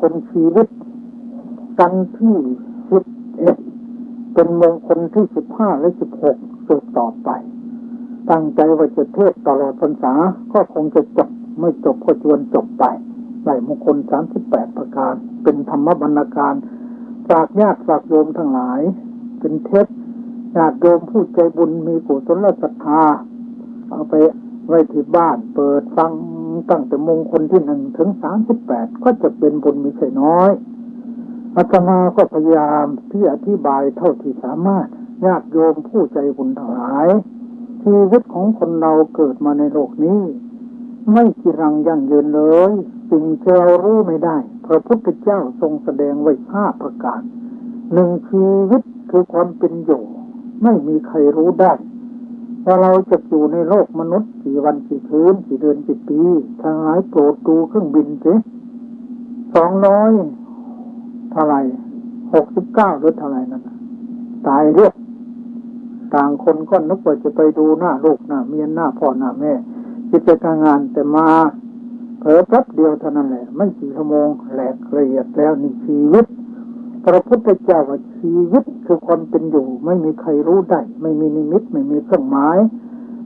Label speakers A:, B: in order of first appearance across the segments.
A: คลชีวิตกันที่11เป็นมงคลที่15และ16สืบต่อไปตั้งใจว่าจะเทศตลอดพรรษาก็คงจะจบไม่จบก็ชวนจบไปได้มงคล38ประการเป็นธรรมบรรณาการฝากญาติฝากโยมทั้งหลายเป็นเทศญาติโยมผู้ใจบุญมีกุศลศรัทธาเอาไปไว้ที่บ้านเปิดฟังตั้งแต่มงคลที่1ถึง38ก็จะเป็นบุญไม่ใช่น้อยอาตมาก็พยายามที่อธิบายเท่าที่สามารถญาติโยมผู้ใจบุญทั้งหลายชีวิตของคนเราเกิดมาในโลกนี้ไม่จีรังยั่งยืนเลยสิ่งที่เรารู้ไม่ได้พระพุทธเจ้าทรงแสดงไว้5ประการ1ชีวิตคือความเป็นอยู่ไม่มีใครรู้ได้ว่าเราจะอยู่ในโลกมนุษย์กี่วันกี่คืนกี่เดือนกี่ปีทั้งหลายโปรดดูเครื่องบินสิ200เท่าไหร่69หรือเท่าไหร่นั่นตายเรียบต่างคนก็นึกว่าจะไปดูหน้าลูกหน้าเมียหน้าพ่อหน้าแม่กิจการงานแต่มาเผลอแป๊บเดียวเท่านั้นแหละไม่กี่ชั่วโมงแหลกละเอียดแล้วนี่ชีวิตพระพุทธเจ้าว่าชีวิตคือความเป็นอยู่ไม่มีใครรู้ได้ไม่มีนิมิตไม่มีเครื่องหมาย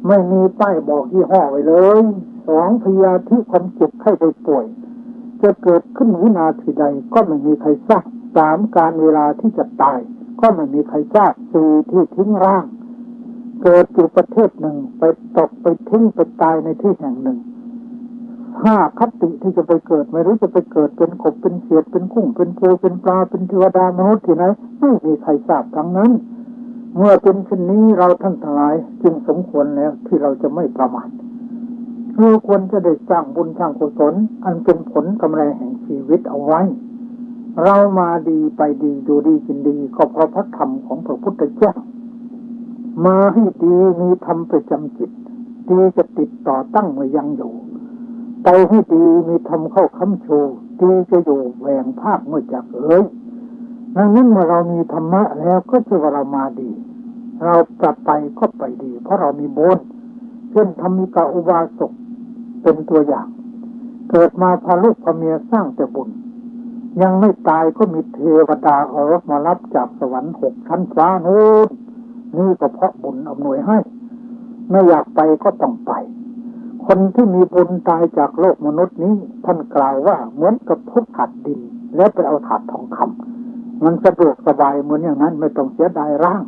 A: ไม่มีป้ายบอกยี่ห้อไว้เลย2พยาธิความเจ็บไข้ได้ป่วยจะเกิดขึ้นวินาทีใดก็ไม่มีใครทราบ3การเวลาที่จะตายก็ไม่มีใครทราบ4ที่ทิ้งร่างเกิดอยู่ประเทศหนึ่งไปตกไปทิ้งไปตายในที่แห่งหนึ่ง5คติที่จะไปเกิดไม่รู้จะไปเกิดเป็นกบเป็นเขียดเป็นกุ้งเป็นปูเป็นปลาเป็นเทวดามนุษย์ที่ไหนไม่มีใครทราบทั้งนั้นเมื่อเป็นเช่นนี้เราท่านทั้งหลายจึงสมควรแล้วที่เราจะไม่ประมาทเราควรจะได้สร้างบุญสร้างกุศลอันเป็นผลกำไรแห่งชีวิตเอาไว้เรามาดีไปดีอยู่ดีกินดีก็เพราะพระธรรมของพระพุทธเจ้ามาให้ดีมีธรรมประจำจิตดีจะติดต่อตั้งไว้ยังอยู่ไปให้ดีมีธรรมเข้าค้ำชูดีจะอยู่แหวงภาคเมื่อจากดังนั้นเมื่อเรามีธรรมะแล้วก็ชื่อว่าเรามาดีเราจะไปก็ไปดีเพราะเรามีบุญเช่นธรรมิกาอุบาสกเป็นตัวอย่างเกิดมาพาลูกพาเมียสร้างแต่บุญยังไม่ตายก็มีเทวดาเอารถมารับจากสวรรค์6ชั้นฟ้าโน้นนี่ก็เพราะบุญอำนวยให้ไม่อยากไปก็ต้องไปคนที่มีบุญตายจากโลกมนุษย์นี้ท่านกล่าวว่าเหมือนกับทุบถาดดินแล้วไปเอาถาดทองคำมันสะดวกสบายเหมือนอย่างนั้นไม่ต้องเสียดายร่าง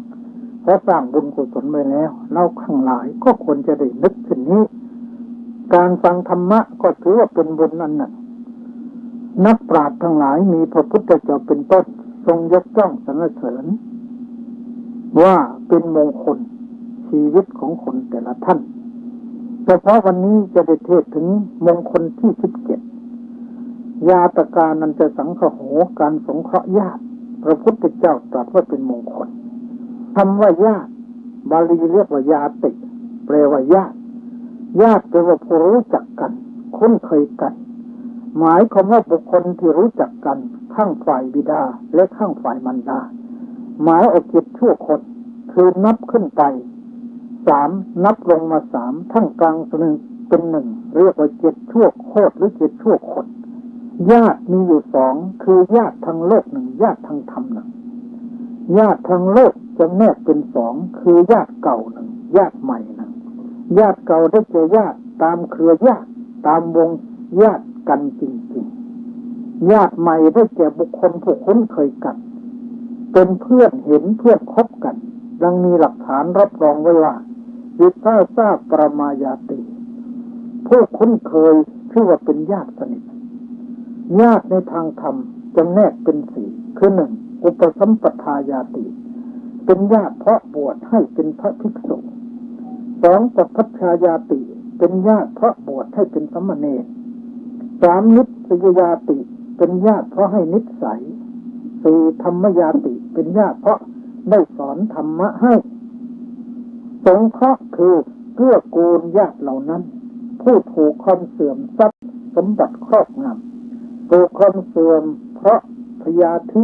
A: เพราะสร้างบุญกุศลไปแล้วเราข้างหลายก็ควรจะได้นึกเช่นนี้การฟังธรรมะก็ถือว่าเป็นบุญนั่นน่ะนักปราชญ์ทั้งหลายมีพระพุทธเจ้าเป็นต้นทรงยกย่องสรรเสริญว่าเป็นมงคลชีวิตของคนแต่ละท่านเฉพาะวันนี้จะได้เทศถึงมงคลที่17ญาตการนันจะสังคโหการสงเคราะห์ญาติพระพุทธเจ้าตรัสว่าเป็นมงคลคำว่าญาติบาลีเรียกว่าญาติแปลว่าญาติญาติแปลว่าผู้รู้จักกันคุ้นเคยกันหมายความว่าบุคคลที่รู้จักกันข้างฝ่ายบิดาและข้างฝ่ายมารดาหมายเอา7ชั่วคนคือนับขึ้นไป3นับลงมา3ทั้งกลางเป็น1เรียกว่า7ชั่วโคตรหรือ7ชั่วคนญาติมีอยู่2คือญาติทางโลก1ญาติทางธรรม1ญาติทางโลกจะแนกเป็น2คือญาติเก่า1ญาติใหม่1ญาติเก่าได้แก่ญาติตามเครือญาติตามวงญาติกันจริงๆญาติใหม่ได้แก่บุคคลผู้คุ้นเคยกันเป็นเพื่อนเห็นเพื่อนคบกันดังมีหลักฐานรับรองไว้ว่าวิทาสาปรมายาติผู้คุ้นเคยชื่อว่าเป็นญาติสนิทญาติในทางธรรมจะแนกเป็น4คือ1อุปสัมปทายาติเป็นญาติเพราะบวชให้เป็นพระภิกษุ2ปัพพชายาติเป็นญาติเพราะบวชให้เป็นสามเณร3นิสยญาติเป็นญาติเพราะให้นิสัย4ธรรมญาติเป็นญาติเพราะได้สอนธรรมะให้สงเคราะห์คือเกื้อกูลญาติเหล่านั้นผู้ถูกความเสื่อมทรัพย์สมบัติครอบงำถูกความเสื่อมเพราะพยาธิ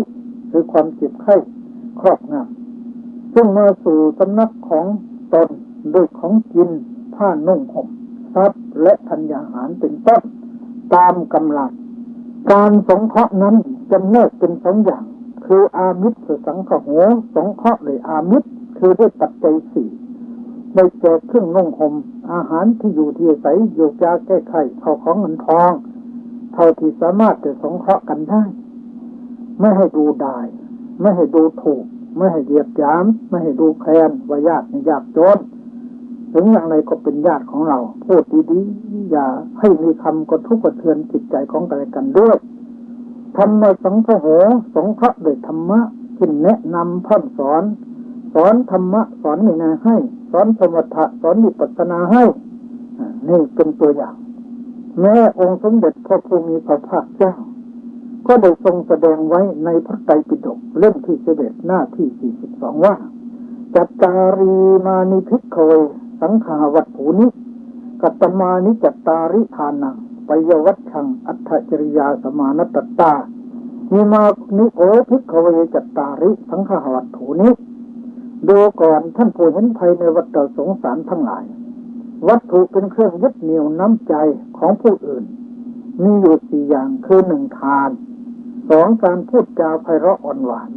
A: คือความเจ็บไข้ครอบงำซึ่งมาสู่สำนักของตนด้วยของกินผ้านุ่งห่มทรัพย์และธัญญาหารเป็นต้นตามกำลัง การสงเคราะห์นั้นจำแนกเป็นสองอย่างคืออามิตรสังฆโหสงเคราะห์โดยอามิตรคือด้วยปัจจัยสี่ได้แก่เครื่องนุ่งห่มอาหารที่อยู่ที่อาศัยโยกยาแก้ไขเข้าของเงินทองเท่าที่สามารถจะสงเคราะห์กันได้ไม่ให้ดูดายไม่ให้ดูถูกไม่ให้เหยียดหยามไม่ให้ดูแคลนว่าญาติยากจนถึงอย่างไรก็เป็นญาติของเราพูดดีๆอย่าให้มีคำกระทบกระเทือนจิตใจของกันและกันด้วยธรรมสังฆโหสงเคราะห์ด้วยธรรมะที่แนะนำพร่ำสอนธรรมะสอนวินัยให้สอนสมถะสอนวิปัสสนาให้นี่เป็นตัวอย่างแม้องค์สมเด็จพระผู้มีพระภาคเจ้าก็ได้ทรงแสดงไว้ในพระไตรปิฎกเล่มที่11หน้าที่42ว่าจัตตารีมานิภิกขเวสังฆาวัตถุนิกัตตมานิจัตตาริทานังปยวัชชังอัตถจริยาสมานตตามีมานิโอภิกขเวจัตตาริสังฆาวัตถุนิดูก่อนท่านผู้เห็นภัยในวัฏสงสารทั้งหลายวัตถุเป็นเครื่องยึดเหนี่ยวน้ำใจของผู้อื่นมีอยู่สี่อย่างคือหนึ่งทานสองการพูดจาไพเราะอ่อนหวาน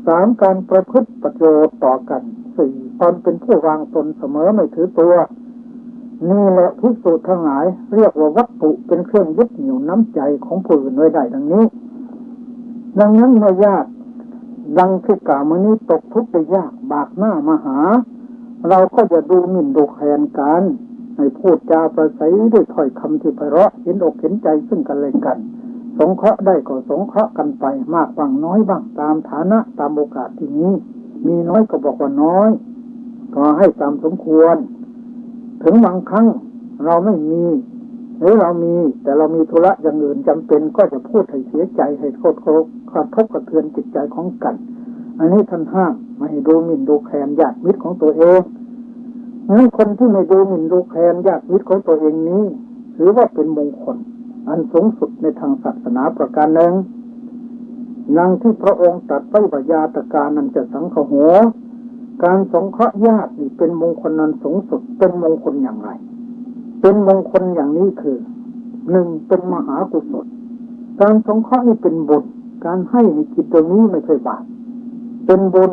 A: สามการประพฤติประโยชน์ต่อกันสี่ความเป็นผู้วางตนเสมอไม่ถือตัวนี่แหละภิกษุทั้งหลายเรียกว่าวัตถุเป็นเครื่องยึดเหนี่ยวน้ำใจของผู้อื่นไว้ได้ดังนี้ดังนั้นเมื่อยากดังที่กล่าวมานี้ตกทุกข์ได้ยากบากหน้ามาหาเราก็จะดูหมิ่นดูแคลนกันให้พูดจาประสัยด้วยถ้อยคำที่ไพเราะเห็นอกเห็นใจซึ่งกันและกันสงเคราะห์ได้ก็สงเคราะห์กันไปมากบ้างน้อยบ้างตามฐานะตามโอกาสที่มีน้อยก็บอกว่าน้อยก็ให้ตามสมควรถึงบางครั้งเราไม่มีหรือเรามีแต่เรามีธุระอย่างอื่นจำเป็นก็จะพูดให้เสียใจให้กระทบกระเทือนจิตใจของกันอันนี้ท่านห้ามไม่ให้ดูหมิ่นดูแคลนญาติมิตรของตัวเองนั้นคนที่ไม่ดูหมิ่นดูแคลนญาติมิตรของตัวเองนี้ถือว่าเป็นมงคลอันสูงสุดในทางศาสนาประการหนึ่งดังที่พระองค์ตรัสไว้ว่ายาตการนันจะสังฆโหการสงเคราะห์ญาตินี่เป็นมงคลอันสูงสุดเป็นมงคลอย่างไรเป็นมงคลอย่างนี้คือหนึ่งเป็นมหากุศลการสงเคราะห์นี่เป็นบุญการให้ในจิตตรงนี้ไม่ใช่บาปเป็นบุญ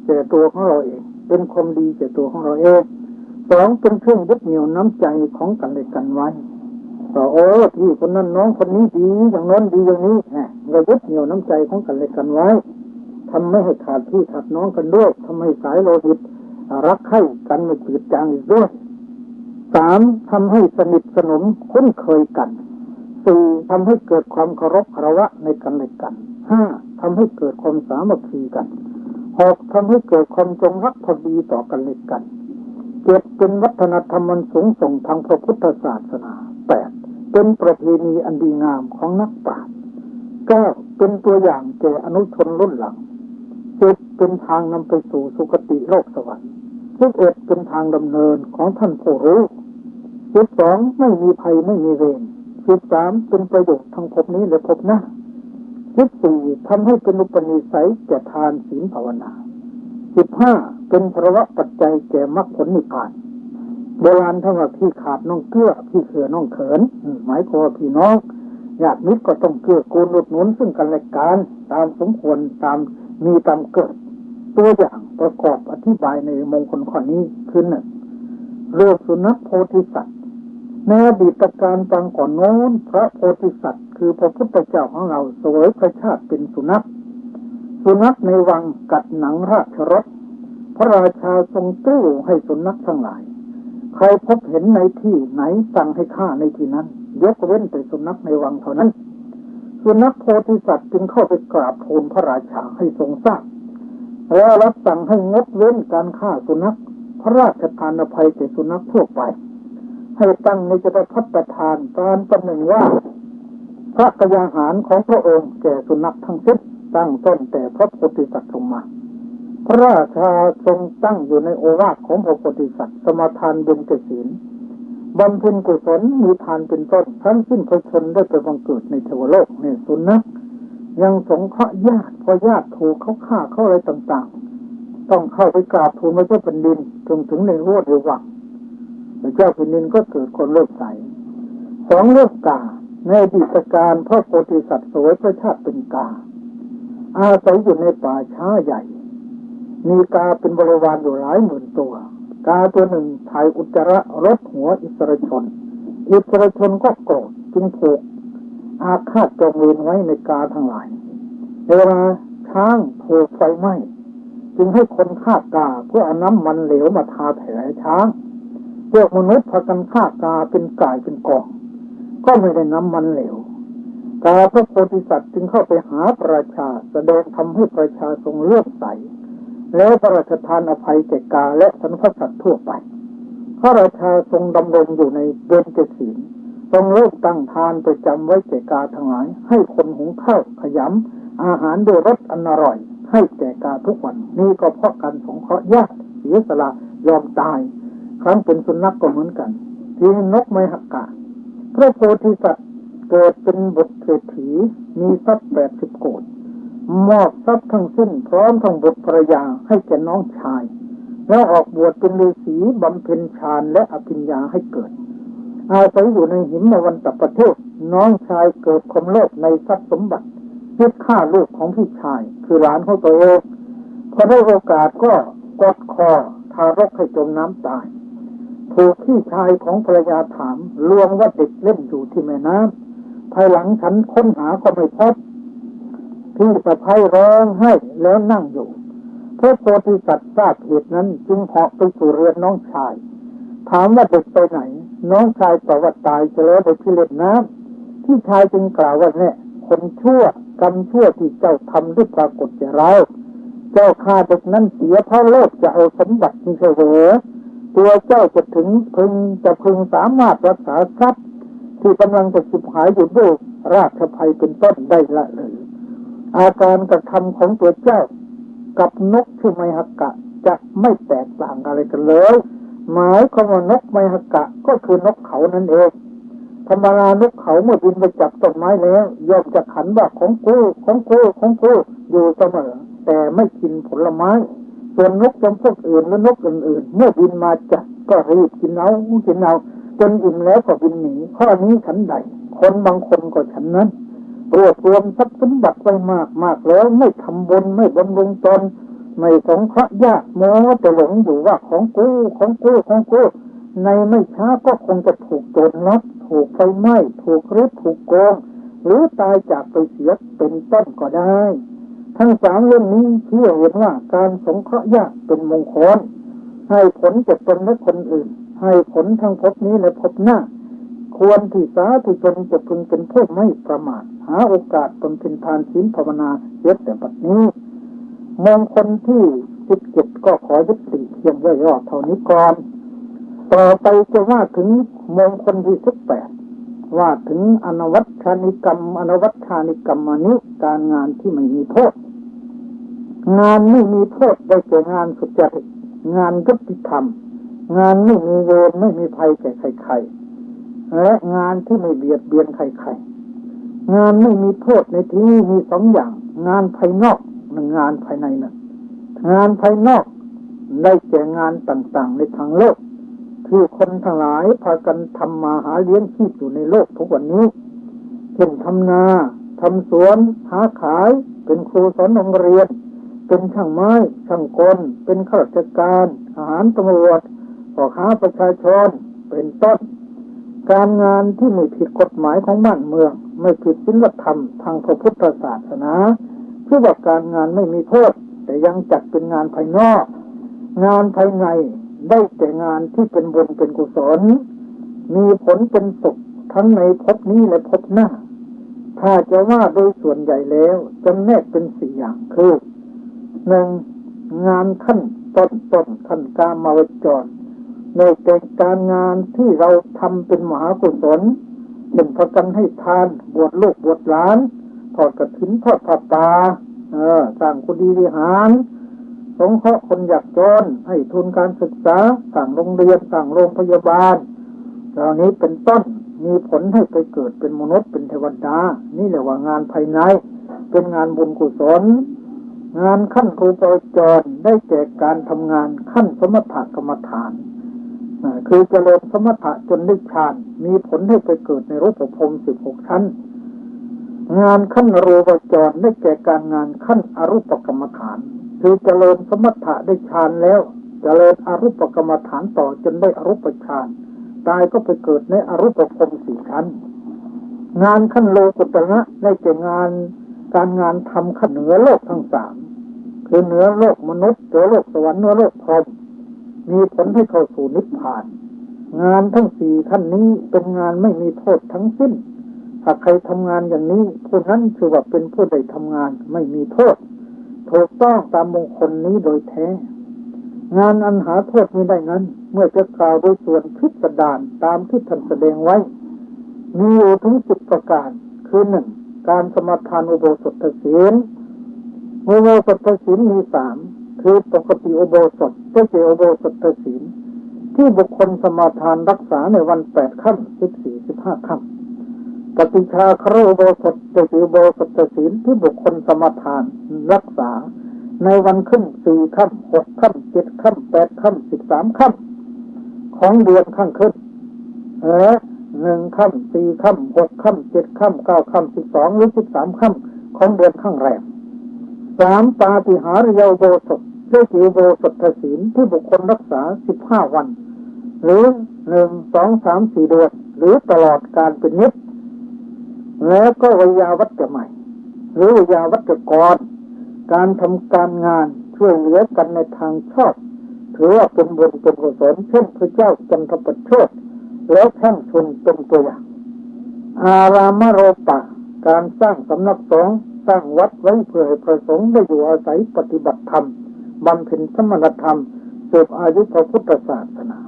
A: แก่ตัวของเราเองเป็นความดีแก่ตัวของเราเองสองเป็นเครื่องยึดเหนี่ยวน้ำใจของกันและกันไว้ก็ที่คนนั้นน้องคนนี้ดีอย่างนั้นดีอย่างนี้เรายึดเหนี่ยวน้ำใจของกันและกันไว้ทำไม่ให้ขาดพี่ขาดน้องกันด้วยทำให้สายโลหิตรักใคร่กันไม่จืดจางอีกด้วยสามทำให้สนิทสนมคุ้นเคยกันสี่ทำให้เกิดความเคารพคารวะในกันและกันห้าทำให้เกิดความสามัคคีกันหกทำให้เกิดความจงรักภักดีต่อกันและกันเจ็ดเป็นวัฒนธรรมอันสูงส่งทางพระพุทธศาสนาแปดเป็นประเพณีอันดีงามของนักปราชญ์เก้าเป็นตัวอย่างแก่อนุชนรุ่นหลังสิบเป็นทางนำไปสู่สุคติโลกสวรรค์11เป็นทางดำเนินของท่านผู้รู้12ไม่มีภัยไม่มีเวร13เป็นประโยชน์ทั้งภพนี้และภพหน้า14ทำให้เป็นอุปนิสัยแก่ทานศีลภาวนา15เป็นภาวะปัจจัยแก่มรรคผลนิพพานโบราณท่านว่าพี่ขาดน้องเกื้อพี่เขือน้องเขินหมายความว่าพี่น้องญาติมิตรก็ต้องเกื้อกูลอุดหนุนซึ่งกันและกันตามสมควรตามมีตามเกิดตัวอย่างประกอบอธิบายในมงคลข้อนี้คือหนึ่งเรื่องสุนัขโพธิสัตว์ในอดีตการปางก่อนโน้นพระโพธิสัตว์คือพระพุทธเจ้าของเราเสวยพระชาติเป็นสุนัขในวังกัดหนังราชรสพระราชาทรงตู้ให้สุนัขทั้งหลายใครพบเห็นในที่ไหนสั่งให้ฆ่าในที่นั้นยกเว้นแต่สุนัขในวังเท่านั้นสุนัขโพธิสัตว์จึงเข้าไปกราบทูลพระราชาให้ทรงทราบแล้วรับสั่งให้งดเว้นการฆ่าสุนัขพระราชทานอภัยแก่สุนัขทั่วไปให้ตั้งในจะได้พัฒทานการประหนึ่งว่าพระกยาหารของพระองค์แก่สุนัขทั้งสิ้นตั้งต้นแต่พระโพธิสัตว์ลงมาพระราชาทรงตั้งอยู่ในโอวาทของพระโพธิสัตว์สมาทานเบญจศีลบำเพ็ญกุศลมีทานเป็นต้นทั้งสิ้นพระชนได้ไปบังเกิดในเทวโลกเนี่ยสุนัขยังสงเคราะห์ญาติพอญาติถูกเขาฆ่าเขาอะไรต่างๆต้องเข้าไปกราบทูลพระเจ้าแผ่นดินจนถึงในรั้ววังพระเจ้าแผ่นดินก็เกิดคนเลิกใสสองเลิกกา ในอดีตการพระโพธิสัตว์สวยพระชาติเป็นกาอาศัยอยู่ในป่าช้าใหญ่มีกาเป็นบริวารอยู่หลายหมื่นตัวกาตัวหนึ่งถ่ายอุจจาระรดหัวอิสรชนก็โกรธจึงผูกอาฆาตจองเวรไว้ในกาทั้งหลายเวลาช้างถูกไฟไหม้จึงให้คนฆ่ากาเพื่อเอาน้ำมันเหลวมาทาแผลช้างพวกมนุษย์พากันฆ่ากาเป็นก่ายเป็นกองก็ไม่ได้น้ำมันเหลวกาพระโพธิสัตว์จึงเข้าไปหาพระราชาแสดงทำให้ประชาทรงเลื่อมใสแล้วพระราชทานอภัยแก่กาและสรรพสัตว์ทั่วไปพระราชาทรงดำรงอยู่ในเบญจศีลทรงเลิกตั้งทานประจำไว้แก่กาทั้งหลายให้คนหุงข้าวขยำอาหารด้วยรสอันอร่อยให้แก่กาทุกวันนี่ก็เพราะการสงเคราะห์ญาติเสียสละยอมตายครั้งเป็นสุนัขก็เหมือนกันที่นกไมหกะพระโพธิสัตว์เกิดเป็นบุตรเศรษฐีมีทรัพย์80 โกฏมอบทรัพย์ทั้งสิ้นพร้อมทั้งบุตรภรรยาให้แก่น้องชายแล้วออกบวชเป็นฤาษีบำเพ็ญฌานและอภิญญาให้เกิดอาศัยอยู่ในหิมวันตประเทศน้องชายเกิดความโลภในทรัพย์สมบัติคิดฆ่าลูกของพี่ชายคือหลานของตัวเองพอได้โอกาสก็กดคอทารกให้จมน้ำตายถูกพี่ชายของภรรยาถามลวงว่าเด็กเล่นอยู่ที่แม่น้ำภายหลังฉันค้นหาก็ไม่พบพี่สะใภ้ร้องไห้แล้วนั่งอยู่พระโพธิสัตว์ทราบเหตุนั้นจึงเหาะไปสู่เรือนน้องชายถามว่าเด็กไปไหนน้องชายตอบว่าตายแล้วไปที่เล่นน้ำพี่ชายจึงกล่าวว่าเนี่ยคนชั่วกรรมชั่วที่เจ้าทำได้ปรากฏแก่เราเจ้าฆ่าเด็กนั้นเสียเพราะโลภจะเอาสมบัตินี้เสวยตัวเจ้าจะพึงสามารถรักษาทรัพย์ที่กำลังจะสูญหายอยู่ด้วยราชภัยเป็นต้นได้ละเลยอาการกระทำของตัวเจ้ากับนกชื่อไมหกะจะไม่แตกต่างอะไรกันเลยหมายความว่านกไมหกะก็คือนกเขานั่นเองธรรมดานกเขาเมื่อบินไปจับต้นไม้แล้วย่อมจะขันว่าของกูอยู่เสมอแต่ไม่กินผลไม้ส่วนนกจำพวกอื่นและนกอื่นๆเมื่อบินมาจับก็รีบกินเอาจนอิ่มแล้วก็บินหนีข้อนี้ฉันใดคนบางคนก็ฉันนั้นรวบรวมทรัพย์สมบัติไว้มากแล้วไม่ทำบุญไม่บำรุงตนไม่สงเคราะห์ญาติโม้แต่หลงอยู่ว่าของกูในไม่ช้าก็คงจะถูกโจรลักถูกไฟไหม้ถูกรื้อถูกโกงหรือตายจากไปเสียเป็นต้นก็ได้ทั้ง3เรื่องนี้ชี้เห็นว่าการสงเคราะห์ญาติเป็นมงคลให้ผลแก่ตนและคนอื่นให้ผลทั้งภพนี้และภพหน้าควรที่สาธุชนจะพึงเป็นผู้ไม่ประมาทหาโอกาสบำเพ็ญทานศีลภาวนาเสียแต่บัดนี้มงคลที่17ก็ขอยุติเพียงย่อๆเท่านี้ก่อนต่อไปจะว่าถึงมงคลที่18ว่าถึงอนวัชชานิกรรมมานิการงานที่ไม่มีโทษงานไม่มีโทษได้แก่งานสุจริตงานยุติธรรมงานไม่มีเวรไม่มีภัยแก่ใครๆและงานที่ไม่เบียดเบียนใครๆงานไม่มีโทษในที่นี้มี2อย่างงานภายนอกและงานภายในนะงานภายนอกได้แก่งานต่างๆในทางโลกที่คนทั้งหลายพากันทำมาหาเลี้ยงชีพอยู่ในโลกทุกวันนี้เช่นทำนาทำสวนค้าขายเป็นครูสอนโรงเรียนเป็นช่างไม้ช่างกลเป็นข้าราชการทหารตำรวจพ่อค้าประชาชนเป็นต้นการงานที่ไม่ผิดกฎหมายของบ้านเมืองไม่ผิดศีลธรรมทางพระพุทธศาสนาชื่อว่าการงานไม่มีโทษแต่ยังจัดเป็นงานภายนอกงานภายในได้แก่งานที่เป็นบุญเป็นกุศลมีผลเป็นสุขทั้งในภพนี้และภพหน้าถ้าจะว่าโดยส่วนใหญ่แล้วจำแนกเป็น4อย่างคือ 1. งานขั้นต้นขั้นกามาวจรในการงานที่เราทำเป็นมหากุศลเป็นพากันให้ทานบวชลูกบวชหลานทอดกฐินทอดผ้าป่าสร้างกุฏิวิหารสงเคราะห์คนยากจนให้ทุนการศึกษาสร้างโรงเรียนสร้างโรงพยาบาลเหล่านี้เป็นต้นมีผลให้ไปเกิดเป็นมนุษย์เป็นเทวดานี่แหละว่างานภายในเป็นงานบุญกุศลงานขั้นครูปรจรได้แก่การทำงานขั้นสมถกรรมฐาน คือเจริญสมถะจนได้ฌานมีผลให้ไปเกิดในรูปภพ16 ชั้นงานขั้นรูปจรได้แก่การงานขั้นอรูปกรรมฐานคือเจริญสมถะได้ฌานแล้วเจริญอรูปกรรมฐานต่อจนได้อรูปฌานตายก็ไปเกิดในอรูปภพ4 ชั้นงานขั้นโลกุตระได้แก่การงานทำขั้นเหนือโลกทั้ง3คือเหนือโลกมนุษย์เหนือโลกสวรรค์เหนือโลกพรหมมีผลให้เข้าสู่นิพพานงานทั้ง4ขั้นนี้เป็นงานไม่มีโทษทั้งสิ้นถ้าใครทำงานอย่างนี้ผู้นั้นชื่อว่าเป็นผู้ได้ทำงานไม่มีโทษถูกต้องตามมงคลนี้โดยแท้งานอันหาโทษไม่ได้นั้นเมื่อจะกล่าวโดยส่วนพิสดารตามที่ท่านแสดงไว้มีอยู่ถึง10 ประการคือ 1. การสมาทานอุโบสถศีลอุโบสถศีลมี3คือปกติอุโบสถเจอุโบสถศีลที่บุคคลสมาทานรักษาในวัน8 ค่ำ 14 15 ค่ำปฏิชาครอุโบสถเจอุโบสถศีลที่บุคคลสมาทานรักษาในวันขึ้น4 ค่ำ 6 ค่ำ 7 ค่ำ 8 ค่ำ 13 ค่ำของเดือนข้างขึ้นและ1 ค่ำ 4 ค่ำ 6 ค่ำ 7 ค่ำ 9 ค่ำ 12 หรือ 13 ค่ำของเดือนข้างแรม3. ปาฏิหาริยอุโบสถเจอุโบสถศีลที่บุคคลรักษา15 วันหรือ1 2 3 4 เดือนหรือตลอดการเป็นนิจแล้วก็วิยาวัจจะใหม่หรือวิยาวัจจะกรการทำการงานช่วยเหลือกันในทางชอบถือว่าเป็นบุญเป็นกุศลเช่นพระเจ้าจันทประโชติแล้วแท่งชนเป็นตัวอย่างอารามโรปะการสร้างสำนักสงฆ์สร้างวัดไว้เพื่อให้พระสงฆ์ได้อยู่อาศัยปฏิบัติธรรมบำเพ็ญสมณธรรมสืบอายุพระพุทธศาสนา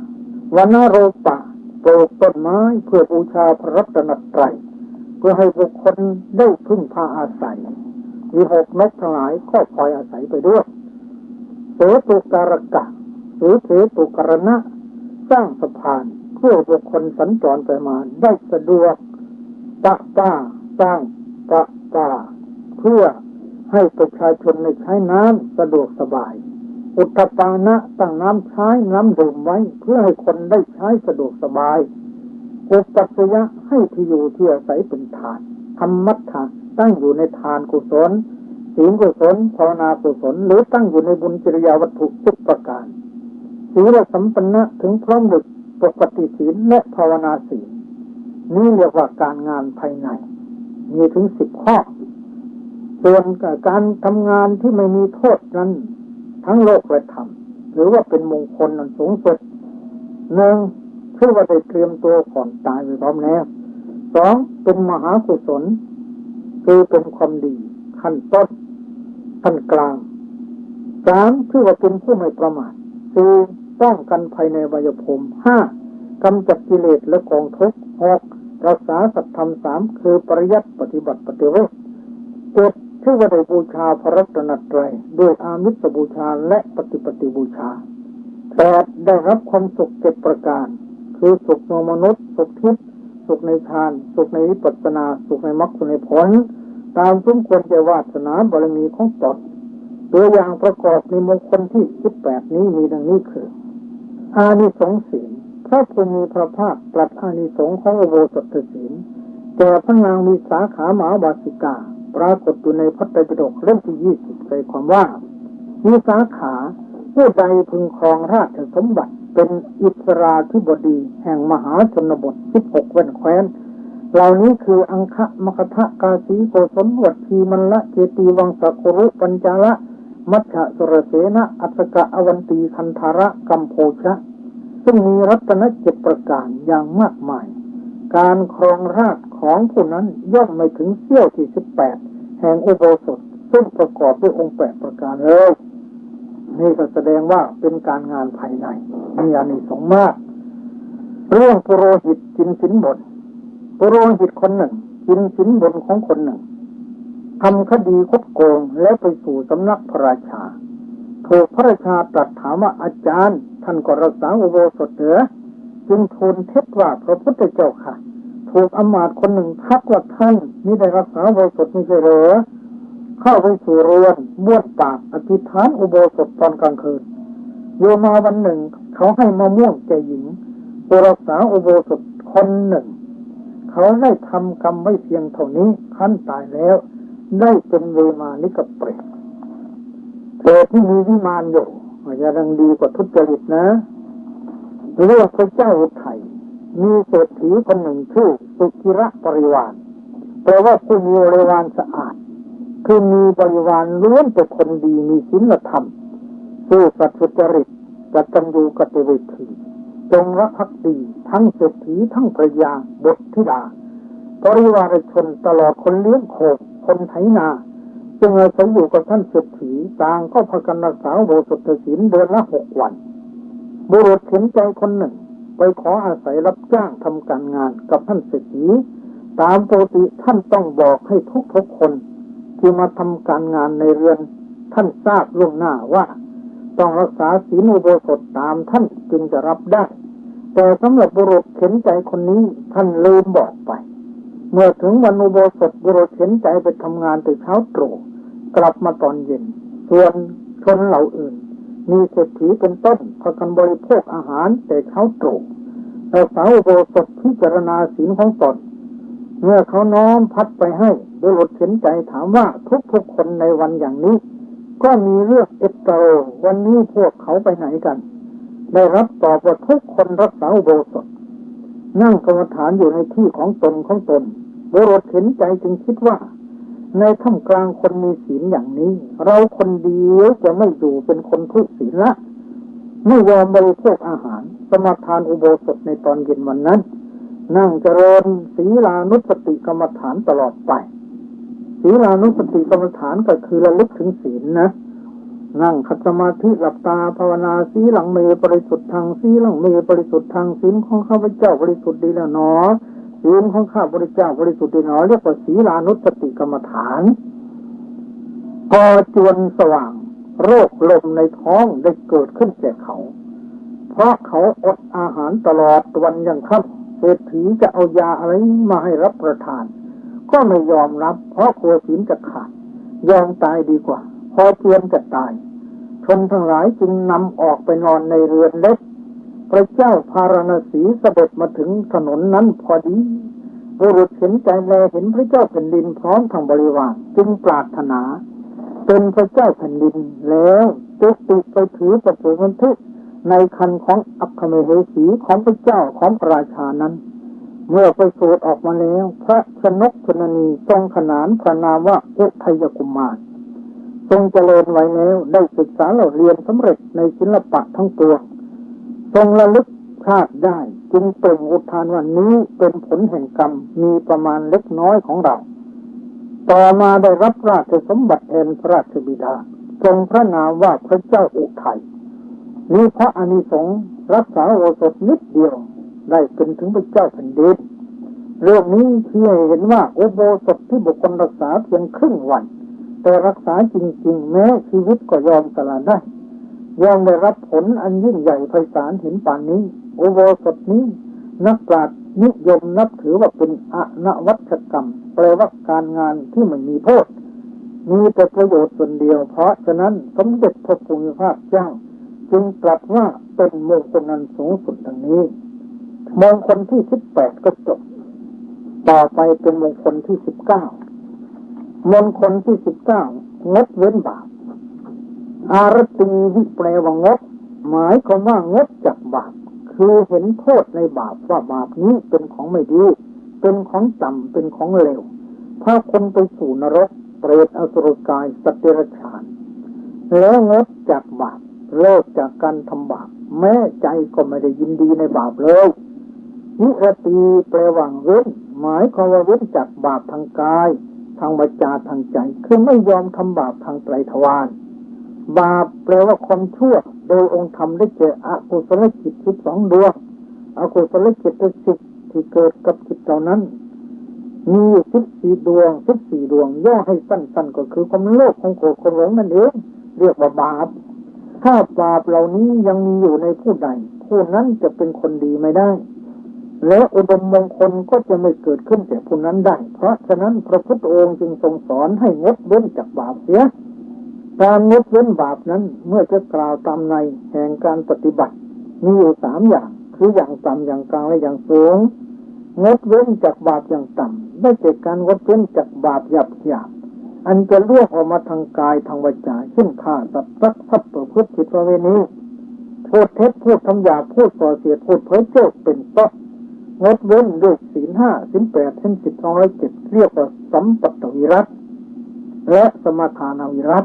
A: วนโรปะปลูกต้นไม้เพื่อบูชาพระรัตนตรัยเพื่อให้บุคคลได้พึ่งพาอาศัยวิหกนกทั้งหลายก็คอยอาศัยไปด้วยเสตุการกะหรือเสตุกรณะสร้างสะพานเพื่อบุคคลสัญจรไปมาได้สะดวกปะป้าสร้างปะป้าเพื่อให้ประชาชนได้ใช้น้ำสะดวกสบายอุทธปานะตั้งน้ำใช้น้ำดื่มไว้เพื่อให้คนได้ใช้สะดวกสบายอุปัสยะให้ที่อยู่ที่อาศัยเป็นทานธรรมัฏฐะตั้งอยู่ในทานกุศลศีลกุศลภาวนากุศลหรือตั้งอยู่ในบุญจริยาวัตถุทุกประการศีลสัมปันนะถึงพร้อมด้วยปกติศีลและภาวนาศีลนี่เรียกว่าการงานภายในมีถึง10 ข้อส่วนการทำงานที่ไม่มีโทษนั้นทั้งโลกและธรรมหรือว่าเป็นมงคลอันสูงสุด 1. ชื่อว่าได้เตรียมตัวก่อนตายไว้พร้อมแล้ว 2. เป็นมหากุศลคือเป็นความดีขั้นต้นขั้นกลาง 3. ชื่อว่าเป็นผู้ไม่ประมาท 4. ป้องกันภัยในวัยภูมิ 5. กำจัดกิเลสและกองทุกข์ 6. รักษาสัตธรรม 3. คือปริยัติปฏิบัติปฏิเวท 7. ชื่อว่าได้บูชาพระรัตนตรัยด้วยอามิสบูชาและปฏิปฏิบูชา 8. ได้รับความสุข7 ประการคือสุขในมนุษย์สุขทิพย์สุขในฌานสุขในวิปัสสนาสุขในมรรคในผลตามสมควรแก่วาสนาบารมีของตนตัวอย่างประกอบในมงคลที่18นี้มีดังนี้คืออานิสงส์ศีลพระผู้มีพระภาคตรัสอานิสงส์ของอุโบสถศีลแก่พระนางมีสาขามหาวาสิกาปรากฏอยู่ในพระไตรปิฎกเล่มที่20ใจความว่ามีสาขาผู้ใดพึงครองราชสมบัติเป็นอิสราธิบดีแห่งมหาชนบท16แว่นแคว้นเหล่านี้คืออังคะมคทะกาสีโกศลวัตถีมัลละเจตีวังสกุรุปัญจาละมัชฌะสุรเสนะอัสกะอวันตีคันธาระกัมโพชะซึ่งมีรัตนะ7 ประการอย่างมากมายการครองราชของผู้นั้นย่อมไม่ถึงเสี้ยวที่18แห่งอุโบสถซึ่งประกอบด้วยองค์8 ประการเลยนี่ก็แสดงว่าเป็นการงานภายในมีอานิสงส์มากเรื่องปุโรหิตกินสินบนปุโรหิตคนหนึ่งกินสินบนของคนหนึ่งทำคดีคดโกงแล้วไปสู่สำนักพระราชาถูกพระราชาตรัสถามว่าอาจารย์ท่านก็รักษาอุโบสถเหรอจึงทูลเท็จว่าพระพุทธเจ้าค่ะถูกอมาตย์คนหนึ่งทักว่าท่านนี่ได้รักษาอุโบสถไม่ใช่เหรอเข้าไปสู่เรือนบ้วนปากอธิษฐานอุโบสถตอนกลางคืนโยมาวันหนึ่งเขาให้มะม่วงแก่หญิง ผู้รักษาอุโบสถคนหนึ่งเขาได้ทำกรรมไว้เพียงเท่านี้ขั้นตายแล้วได้เป็นเวมานิกเปรตเปรตที่มีวิมานอยู่จะดังดีกว่าทุจริตนะเรื่องพระเจ้าอุทัยมีเศรษฐีคนหนึ่งชื่อสุกิระบริวารแปลว่าผู้มีบริวารสะอาดคือมีบริวารล้วนแต่คนดีมีศีลธรรมซื่อสัตย์สุจริตกตัญญูกตเวทีจงรักภักดีทั้งเศรษฐีทั้งภรรยาบุตรธิดาบริวารชนตลอดคนเลี้ยงโคคนไถนาจึงอาศัยอยู่กับท่านเศรษฐีต่างก็พากันรักษาอุโบสถศีลเดือนละ6 วันบุรุษเห็นใจคนหนึ่งไปขออาศัยรับจ้างทำการงานกับท่านเศรษฐีตามปกติท่านต้องบอกให้ทุกคนที่มาทำการงานในเรือนท่านทราบล่วงหน้าว่าต้องรักษาศีลอุโบสถตามท่านจึงจะรับได้แต่สำหรับบุรุษเข็นใจคนนี้ท่านลืมบอกไปเมื่อถึงวันอุโบสถบุรุษเข็นใจไปทำงานแต่เช้าตรู่กลับมาตอนเย็นส่วนชนเหล่าอื่นมีเศรษฐีเป็นต้นพากันบริโภคอาหารแต่เช้าตรู่รักษาอุโบสถพิจารณาศีลของตนเมื่อเขาน้อมพัดไปให้บุรุษเข็นใจถามว่าทุกคนในวันอย่างนี้ก็มีเรื่องเอตโตวันนี้พวกเขาไปไหนกันได้รับตอบว่าทุกคนรักษาอุโบสถนั่งกรรมฐานอยู่ในที่ของตนบุรุษเห็นใจจึงคิดว่าในท่ามกลางคนมีศีลอย่างนี้เราคนเดียวจะไม่อยู่เป็นคนทุศีลละไม่ยอมบริโภคอาหารสมาทานอุโบสถในตอนเย็นวันนั้นนั่งเจริญศีลานุสติกรรมฐานตลอดไปศีลานุสติกรรมฐานก็คือระลึกถึงศีลนะนั่งขัดสมาธิหลับตาภาวนาสีหลังเมบริสุทธิ์ทางสีหลังเมบริสุทธิ์ทางศีลของข้าพเจ้าบริสุทธิ์ดีแล้วหนอศีลของข้าพเจ้าบริสุทธิ์ดีหนอเรียกว่าศีลานุสติกรรมฐานพอจวนสว่างโรคลมในท้องได้เกิดขึ้นแก่เขาเพราะเขาอดอาหารตลอดวันยังค่ำเศรษฐีจะเอายาอะไรมาให้รับประทานก็ไม่ยอมรับเพราะกลัวศีลจะขาดยอมตายดีกว่าพอเตรียมจะตายชนทั้งหลายจึงนำออกไปนอนในเรือนเล็กพระเจ้าพาราณสีเสด็จมาถึงถนนนั้นพอดีบุรุษเห็นใจแลเห็นพระเจ้าแผ่นดินพร้อมทั้งบริวารจึงปรารถนาเป็นพระเจ้าแผ่นดินแล้วจุติไปถือประสูติทึกในคันของอัคคเมเหสีของพระเจ้าของพระราชานั้นเมื่อไปสูดออกมาแล้วพระชนกชนนีทรงขนานพระนามว่าอุทัยกุมารทรงเจริญไว้แล้วได้ศึกษาเล่าเรียนสำเร็จในศิลปะทั้งปวงทรงระลึกชาติได้จึงเปล่งอุทานว่านี้เป็นผลแห่งกรรมมีประมาณเล็กน้อยของเราต่อมาได้รับราชสมบัติแทนพระราชบิดาทรงพระนามว่าพระเจ้าอุทัยนี้เพราะอานิสงส์รักษาอุโบสถนิดเดียวได้เป็นถึงพระเจ้าแผ่นดินเรื่องนี้ชี้ให้เห็นว่าอุโบสถที่บุคคลรักษาเพียงครึ่งวันแต่รักษาจริงๆแม้ชีวิตก็ยอมสละได้ยอมได้รับผลอันยิ่งใหญ่ไพศาลเห็นป่านนี้อุโบสถนี้นักปราชญ์นิยมนับถือว่าเป็นอนวัตกรรมแปลว่าการงานที่ไม่มีโทษมีแต่ประโยชน์ส่วนเดียวเพราะฉะนั้นสมเด็จพระพุทธภาคเจ้าจึงตรัสว่าเป็นมงคลอันสูงสุดดังนี้มงคลที่18ก็จบต่อไปเป็นมงคลที่19มงคลที่19งดเว้นบาปอารติวิแปลว่างดหมายความว่างดจากบาปคือเห็นโทษในบาปว่าบาปนี้เป็นของไม่ดีเป็นของต่ำเป็นของเลวถ้าคนไปสู่นรกเปรตอสุรกายสัตว์เดรัจฉานแล้วงดจากบาปเลิกจากการทำบาปแม้ใจก็ไม่ได้ยินดีในบาปเลยนิรตีแปลว่าเว้นหมายความว่าเว้นจากบาปทางกายทางวาจาทางใจคือไม่ยอมทำบาปทางไตรทวารบาปแปลว่าความชั่วโดยองค์ธรรมได้แก่อกุศลจิต12ดวงอกุศลจิต10ที่เกิดกับจิตเหล่านั้นมีอยู่14ดวงย่อให้สั้นๆก็คือความโลภความโกรธความหลงนั่นเองเรียกว่าบาปถ้าบาปเหล่านี้ยังมีอยู่ในผู้ใดผู้นั้นจะเป็นคนดีไม่ได้และอุดมมงคลก็จะไม่เกิดขึ้นแก่ผู้นั้นได้เพราะฉะนั้นพระพุทธองค์จึงทรงสอนให้งดเว้นจากบาปเสียการงดเว้นบาปนั้นเมื่อจะกล่าวตามในแห่งการปฏิบัติมีอยู่3อย่าง คืออย่างต่ำอย่างกลางและอย่างสูงงดเว้นจากบาปอย่างต่ำได้แก่การงดเว้นจากบาปหยาบอันจะล่วงออกมาทางกายทางวาจาเช่นฆ่าสัตว์ลักทรัพย์ประพฤติผิดประเวณีพูดเท็จพูดคำหยาบพูดส่อเสียดพูดเพ้อเจ้อเป็นต้นงดเว้นด้วยศีล 5 ศีล 8 ศีล 10 207เรียกว่าสัมปัตตวิรัตและสมทานวิรัต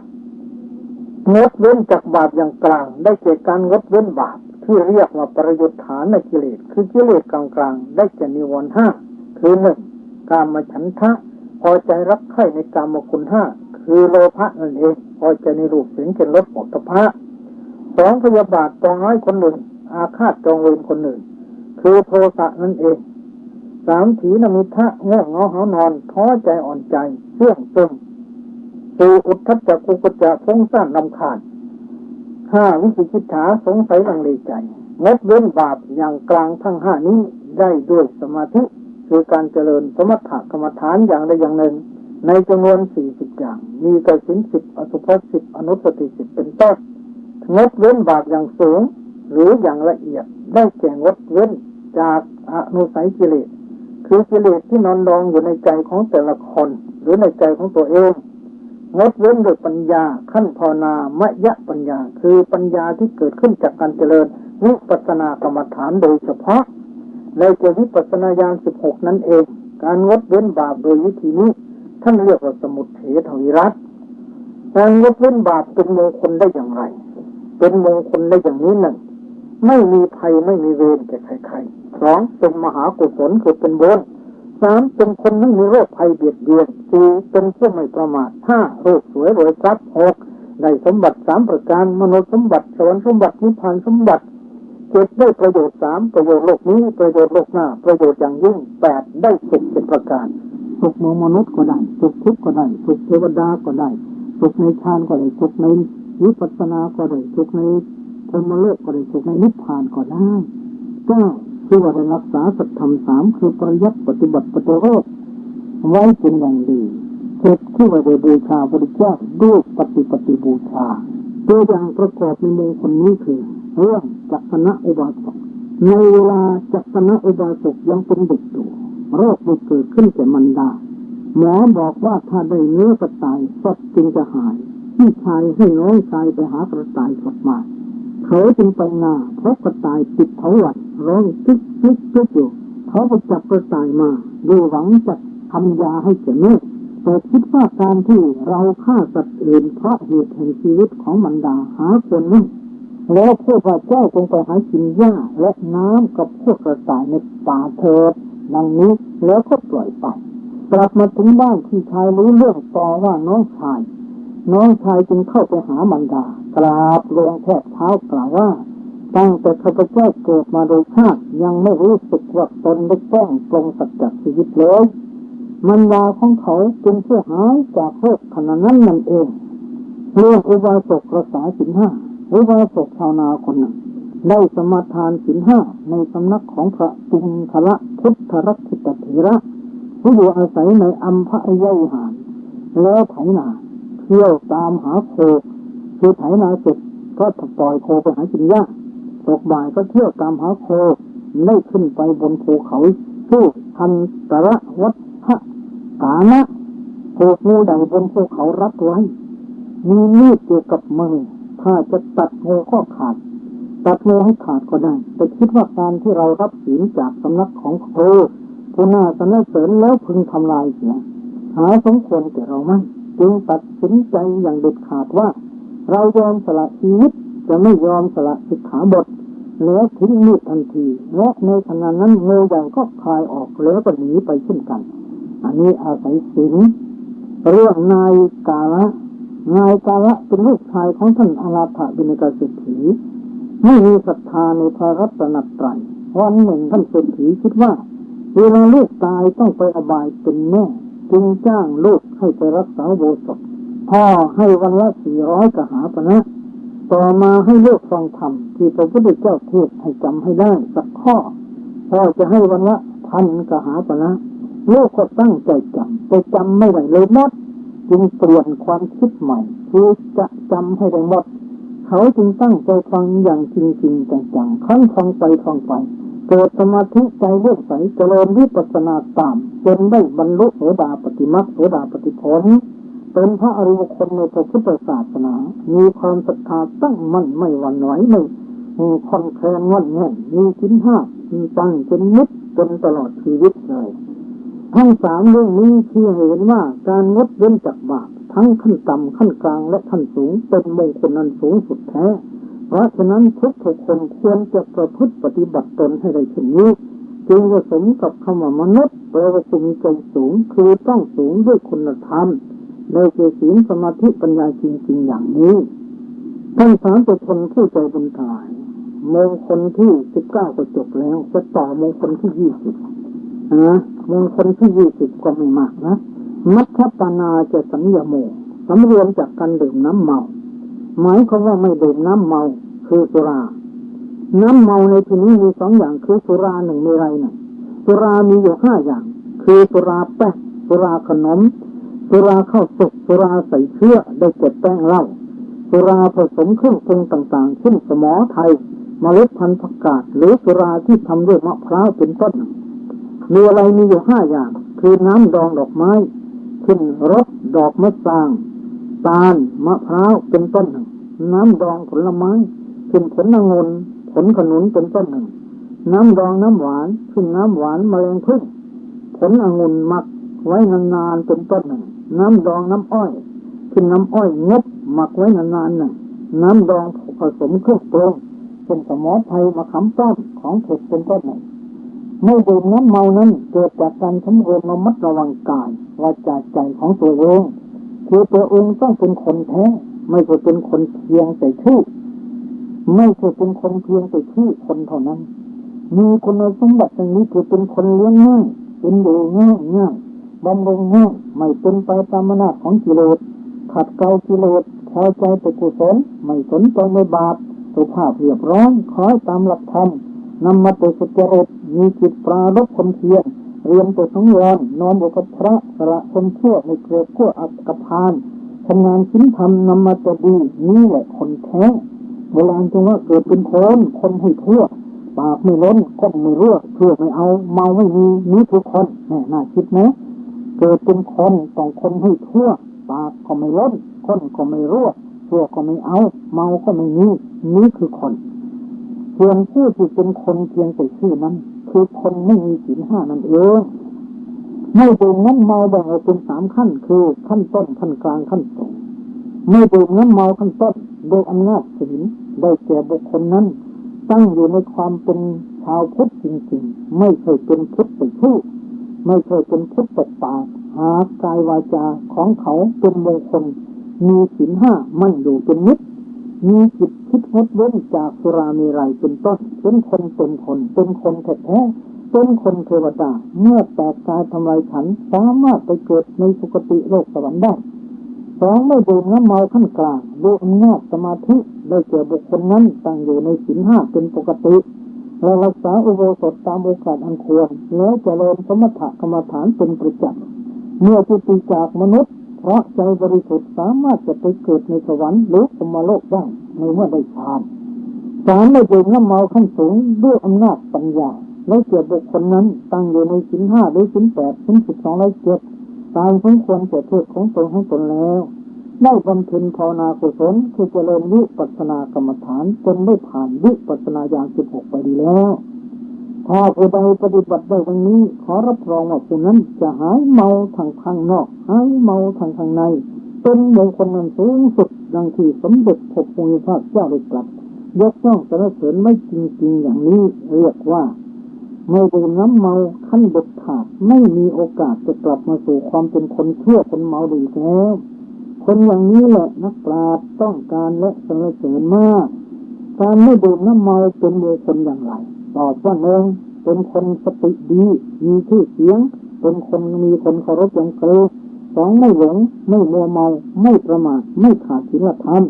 A: งดเว้นจากบาปอย่างกลางได้แก่การงดเว้นบาปที่เรียกว่าปริยุทธานกิเลสคือกิเลสกลางๆได้แก่นิวรณ์ 5คือ 1. กามฉันทะพอใจรักใคร่ในกามคุณ 5คือโลภะนั่นเองพอใจในรูปเสียงกลิ่นรสโผฏฐัพพะ 2. พยาบาทปองร้ายคนหนึ่งอาฆาตจองเวรคนหนึ่งคือโทสะนั่นเอง 3. ถีนมิทะง่วงเหงาหานอนท้อใจอ่อนใจเสื่องซึม 4. อุทธัจจะกุกุจจะฟุ้งซ่านรำคาญ 5. วิจิกิจฉาสงสัยลังเลใจงดเว้นบาปอย่างกลางทั้ง 5นี้ได้ด้วยสมาธิคือการเจริญสมถกรรมฐานอย่างใดอย่างหนึ่งในจำนวน40อย่างมีกสิณ10อสุภะ10อนุสติ10เป็นต้นงดเว้นบาปอย่างสูงหรืออย่างละเอียดได้แก่งดเว้นจากอนุสัยกิเลสคือกิเลสที่นอนรองอยู่ในใจของแต่ละคนหรือในใจของตัวเองงดเว้นด้วยปัญญาขั้นภาวนามยปัญญาคือปัญญาที่เกิดขึ้นจากการเจริญวิปัสสนากรรมฐานโดยเฉพาะในเจวิปัสสนาญาณ16นั่นเองการงดเว้นบาปโดยวิธีนี้ท่านเรียกว่าสมุทเฉทวิรัตการงดเว้นบาปเป็นมงคลได้อย่างไรเป็นมงคลได้อย่างนี้นั่นไม่มีภัยไม่มีเวรแก่ใครๆ 2. เป็นมหากุศลคือเป็นบุญ 3. เป็นคนไม่มีโรคภัยเบียดเบียน 4. เป็นผู้ไม่ประมาท 5. โรคสวยรวยทรัพย์ 6. ได้สมบัติ3ประการมนุษย์สมบัติสวรรค์สมบัตินิพพานสมบัติ 7. ได้ประโยชน์3ประโยชน์โลกนี้ประโยชน์โลกหน้าประโยชน์อย่างยิ่ง 8. ได้สุข7ประการสุขของมนุษย์ก็ได้สุขทิพย์ก็ได้สุขเทวดาก็ได้สุขในฌานก็ได้สุขในวิปัสสนาก็ได้สุขในพรหมโลกก็ได้สุขในนิพพานก็ได้ก็คือว่าได้รักษาสัจธรรม3คือปริยัติปฏิบัติปฏิโรธไว้เป็นอย่างดีเกิดที่ว่าได้บูชาพระพุทธเจ้าด้วยปฏิบูชาตัวอย่างประกอบในมงคลนี้คือเรื่องจักรณะอุบาสกในเวลาจักรณะอุบาสกยังเป็นเด็กอยู่โรคมันเกิดขึ้นแก่มารดาหมอบอกว่าถ้าได้เนื้อกระต่ายสดจึงจะหายพี่ชายให้น้องชายไปหากระต่ายสดมาเขาจึงไปนาเพราะกระต่ายติดเถาวัลย์ร้องตึ๊กตึ๊กตึ๊กอยู่เขาไปจับกระต่ายมาด้วยหวังจะทำยาให้แก่แม่แต่คิดว่าการที่เราฆ่าสัตว์อื่นเพราะเหตุแห่งชีวิตของมารดาหาคนไม่แล้วพวกเจ้าคงไปหากินหญ้าและน้ำกับพวกกระต่ายในป่าเถิดดังนี้แล้วก็ปล่อยไปกลับมาถึงบ้านพี่ชายรู้เรื่องต่อว่าน้องชายจึงเข้าไปหามารดากราบลงแทบเท้ากล่าวว่าตั้งแต่ข้าพเจ้าเกิดมาโดยชาติยังไม่รู้สึกว่าตนได้แกล้งปลงสัจจะชีวิตเลยมารดาของเขาจึงเพื่อหายจากโรคขณะนั้นนั่นเองเรื่องอุบาสกรักษาศีล 5อุบาสกชาวนาคนหนึ่งได้สมาทานศีล 5ในสำนักของพระจุลคละพุทธรักขิตเถระผู้อยู่อาศัยในอัมพะยวิหารแล้วไถนาเที่ยวตามหาโคคือไถนาเสร็จก็ปล่อยโคไปหากินหญ้าตกบ่ายก็เที่ยวตามหาโคได้ขึ้นไปบนภูเขาชื่อทันตระวัฏฐกานะถูกงูใหญ่บนภูเขารัดไว้มีมีดอยู่กับมือถ้าจะตัดงูก็ขาดตัดงูให้ขาดก็ได้แต่คิดว่าการที่เรารับศีลจากสำนักของครูผู้น่าสรรเสริญแล้วพึงทำลายเสียหาสมควรแก่เราไหมจึงตัดสินใจอย่างเด็ดขาดว่าเรายอมสละชีวิตจะไม่ยอมสละสิกขาบทแล้วทิ้งมีดทันทีและในขณะนั้นงูใหญ่ก็คลายออกแล้วก็หนีไปเช่นกันอันนี้อาศัยศีลเรื่องนายกาละเป็นลูกชายของท่านอาราธบิณกเศรษฐีไม่มีศรัทธาในพระรัตนตรัยวันหนึ่งท่านเศรษฐีคิดว่าเวลาลูกตายต้องไปอบายเป็นแน่จึงจ้างลูกให้ไปรักษาอุโบสถพ่อให้วันละ400กหาปณะต่อมาให้ลูกฟังธรรมที่พระพุทธเจ้าเทศให้จำให้ได้สักข้อพ่อจะให้วันละ1,000กหาปณะลูกก็ตั้งใจจำแต่จำไม่ได้เลยหมดจึงเปลี่ยนความคิดใหม่คือจะจำให้ได้หมดเขาจึงตั้งใจฟังอย่างจริงๆจังๆครั้นฟังไป เกิดสมาธิใจเลื่อมใสเจริญวิปัสสนาตามจนได้บรรลุโสดาปัตติมรรคโสดาปัตติผลเป็นพระอริยบุคคลในพระพุทธศาสนามีความศรัทธาตั้งมั่นไม่หวั่นไหวไม่คลอนแคลนงอนแง่นมีศีลห้ามีตั้งเป็นนิจจนตลอดชีวิตเลยทั้งสามเรื่องนี้ที่เห็นว่าการงดเว้นจากบาปทั้งขั้นต่ำขั้นกลางและขั้นสูงเป็นมงคลอันสูงสุดแท้เพราะฉะนั้นทุกคนควรจะประพฤติปฏิบัติตนให้ได้เช่นนี้จึงจะสมกับคำว่ามนุษย์แปลว่าผู้มีใจสูงคือต้องสูงด้วยคุณธรรมในศีลสมาธิปัญญาจริงๆอย่างนี้ท่านสาธุชนผู้ใจบุญทายมงคลที่19ก็จบแล้วจะต่อมงคลที่20มงคลที่20ก็ไม่มากนะมัชฌปานาจะสัญญโมสำรวมจากการดื่มน้ำเมาหมายความว่าไม่ดื่มน้ำเมาคือสุราน้ำเมาในที่นี้มี2อย่างคือสุราหนึ่งเมรัยหนึ่งสุรามีอยู่5อย่างคือสุราแป้งสุราขนมสุราข้าวสุกสุราใส่เชื้อได้เก็บแป้งเหล้าสุราผสมเครื่องปรุงต่างๆเช่นสมอไทยเมล็ดพันธุ์ผักกาดหรือสุราที่ทำด้วยมะพร้าวเป็นต้นมีอะไรมีอยู่5อย่างคือน้ำดองดอกไม้ขึ้นรสดอกมะสางตาลมะพร้าวเป็นต้นหนึ่งน้ำดองผลไม้ขึ้นผลองุ่นผลขนุนเป็นต้นหนึ่งน้ำดองน้ำหวานขึ้นน้ำหวานแมลงผึ้งผลองุ่นหมักไว้นานๆเป็นต้นหนึ่งน้ำดองน้ำอ้อยขึ้นน้ำอ้อยงบหมักไว้นานๆหนึ่งน้ำดองผสมเครื่องปรุงเป็นสมอไทยมะขามป้อมของเผ็ดเป็นต้นหนึ่งเมื่อดื่มน้ำเมานั้นเกิดจากการสำรวมระมัดระวังกายวาจาใจของตัวเองคือตัวเองต้องเป็นคนแท้ไม่ใช่เป็นคนเพียงแต่ชื่อไม่ใช่เป็นคนเพียงแต่ชื่อคนเท่านั้นมีคุณสมบัติอย่างนี้คือเป็นคนเลี้ยงง่ายเป็นดูง่ายบำรุงง่ายไม่เป็นไปตามอำนาจของกิเลสขัดเกลากิเลสพอใจแต่กุศลไม่สนใจในบาปสุภาพเรียบร้อยคอยตามหลักธรรมนำมาเป็นสุจริตมีจิตปรารภคนเพียรเรียนตัวสังวรนอมอุปพระสละคนชั่วในเกลียดขั้วอักพานทำงานชิ้นทำนำมาตัวดีนี่แหละคนแท้โบราณจึงว่าเกิดเป็นคนให้ทั่วปากไม่ล้นก้นไม่รั่วเชื่อไม่เอาเมาไม่มีนี่คือคนน่าคิดนะเกิดเป็นคนต้องคนให้ทั่วปากก็ไม่ล้นก้นก็ไม่รั่วเชื่อก็ไม่เอาเมาก็ไม่มีนี่คือคนส่วนผู้ที่เป็นคนเพียงแต่ชื่อนั้นคือคนไม่มีศีล5นั่นเองไม่ดื่มน้ำเมาแบ่งออกเป็น3ขั้นคือขั้นต้นขั้นกลางขั้นสูงไม่ดื่มน้ำเมาขั้นต้นโดยอำนาจศีลได้แก่บุคคลนั้นตั้งอยู่ในความเป็นชาวพุทธจริงๆไม่เคยเป็นพุทธแต่ชื่อไม่เคยเป็นพุทธแต่ปากหากายวาจาของเขาเป็นมงคลมีศีล5มั่นอยู่เป็นนิจมีจิตคิดงดเว้นจากสุราเมรัยเป็นต้นเป็นคนเป็นคนแท้ๆเป็นคนเทวดาเมื่อแตกกายทำลายขันธ์สามารถไปเกิดในสุคติโลกสวรรค์ได้2ไม่ดื่มน้ำเมาขั้นกลางด้วยอำนาจสมาธิได้แก่บุคคลนั้นตั้งอยู่ในศีล5เป็นปกติและรักษาอุโบสถตามโอกาสอันควรแล้วเจริญสมถกรรมฐานเป็นประจำเมื่อจุติจากมนุษย์เพราะใจบริสุทธิ์สามารถจะไปเกิดในสวรรค์หรือพรหมโลกได้ในเมื่อได้ฌาน3ได้ดื่มน้ำเมาขั้นสูงด้วยอำนาจปัญญาแล้วเกิดบุคคลนั้นตั้งอยู่ในศีล5หรือศีล8ศีล12และ7ตามสมควรแก่เพศของตนให้ตนแล้วได้บำเพ็ญภาวนากุศลคือเจริญวิปัสสนากรรมฐานจนได้ผ่านวิปัสสนาญาณ16ไปดีแล้วถ้าผู้ใดปฏิบัติได้ดังนี้ขอรับรองว่าผู้นั้นจะหายเมาทางข้างนอกหายเมาทางข้างในเป็นมงคลอันสูงสุดดังที่สมเด็จพระพุทธเจ้าได้ตรัสยกย่องสรรเสริญไม่จริงๆอย่างนี้เรียกว่าไม่ดื่มน้ำเมาขั้นเด็ดขาดไม่มีโอกาสจะกลับมาสู่ความเป็นคนชั่วคนเมาดีแล้วคนอย่างนี้แหละนักปราชญ์ต้องการและสรรเสริญมากการไม่ดื่มน้ำเมาเป็นมงคลอย่างไรตอบว่า1เป็นคนสติดีมีชื่อเสียงเป็นคนมีคนเคารพอย่างเกรง2ไม่หลงไม่มัวเมาไม่ประมาทไม่ขาดศีลธรรม